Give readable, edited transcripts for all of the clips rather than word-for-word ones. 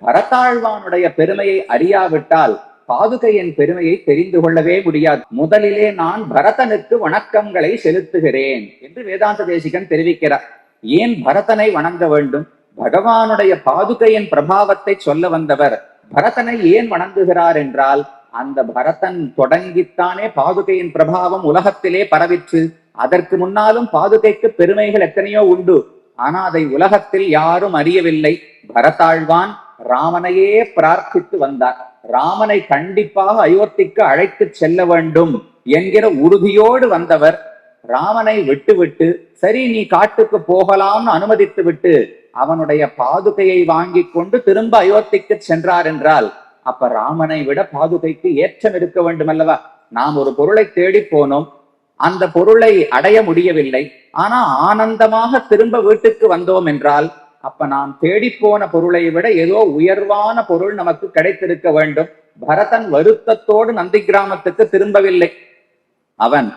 பரதாழ்வானுடைய பெருமையை அறியாவிட்டால் பாதுகையின் பெருமையை தெரிந்து கொள்ளவே முடியாது. முதலிலே நான் பரதனுக்கு வணக்கங்களை செலுத்துகிறேன் என்று வேதாந்த தேசிகன் தெரிவிக்கிறார். ஏன் பரதனை வணங்க வேண்டும்? பகவானுடைய பாதுகையின் பிரபாவத்தை சொல்ல வந்தவர் பரதனை ஏன் வணங்குகிறார் என்றால், அந்த பரதன் தொடங்கித்தானே பாதுகையின் பிரபாவம் உலகத்திலே பரவிற்று. அதற்கு முன்னாலும் பாதுகைக்கு பெருமைகள் எத்தனையோ உண்டு. ஆனா அதை உலகத்தில் யாரும் அறியவில்லை. பரதாழ்வான் ராமனையே பிரார்த்தித்து வந்தார். ராமனை கண்டிப்பாக அயோத்திக்கு அழைத்து செல்ல வேண்டும் என்கிற உறுதியோடு வந்தவர் ராமனை விட்டுவிட்டு, சரி நீ காட்டுக்கு போகலாம்னு அனுமதித்து விட்டு அவனுடைய பாதுகையை வாங்கி கொண்டு திரும்ப அயோத்திக்கு சென்றார் என்றால், அப்ப ராமனை விட பாதுகைக்கு ஏற்றம் இருக்க வேண்டும் அல்லவா? நாம் ஒரு பொருளை தேடி போனோம், அந்த பொருளை அடைய முடியவில்லை, ஆனா ஆனந்தமாக திரும்ப வீட்டுக்கு வந்தோம் என்றால், அப்ப நாம் தேடி போன பொருளை விட ஏதோ உயர்வான பொருள் நமக்கு கிடைத்திருக்க வேண்டும். பரதன் வருத்தத்தோடு நந்தி கிராமத்துக்கு திரும்பவில்லை. அவன்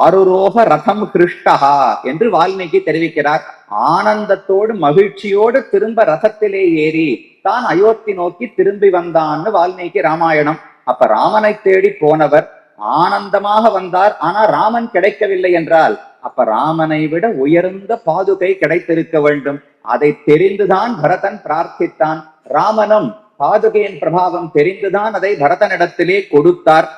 ஆருரோக ரதம் கிருஷ்டஹா என்று வால்மீகி தெரிவிக்கிறார். ஆனந்தத்தோடு மகிழ்ச்சியோடு திரும்ப ரதத்திலே ஏறி தான் அயோத்தி நோக்கி திரும்பி வந்தான்னு வால்மீகி ராமாயணம். அப்ப ராமனை தேடி போனவர் ஆனந்தமாக வந்தார். ஆனா ராமன் கிடைக்கவில்லை என்றால், அப்ப ராமனை விட உயர்ந்த பாதுகை கிடைத்திருக்க வேண்டும். அதை தெரிந்துதான் பரதன் பிரார்த்தித்தான். ராமனும் பாதுகையின் பிரபாவம் தெரிந்துதான் அதை பரதனிடத்திலே கொடுத்தார்.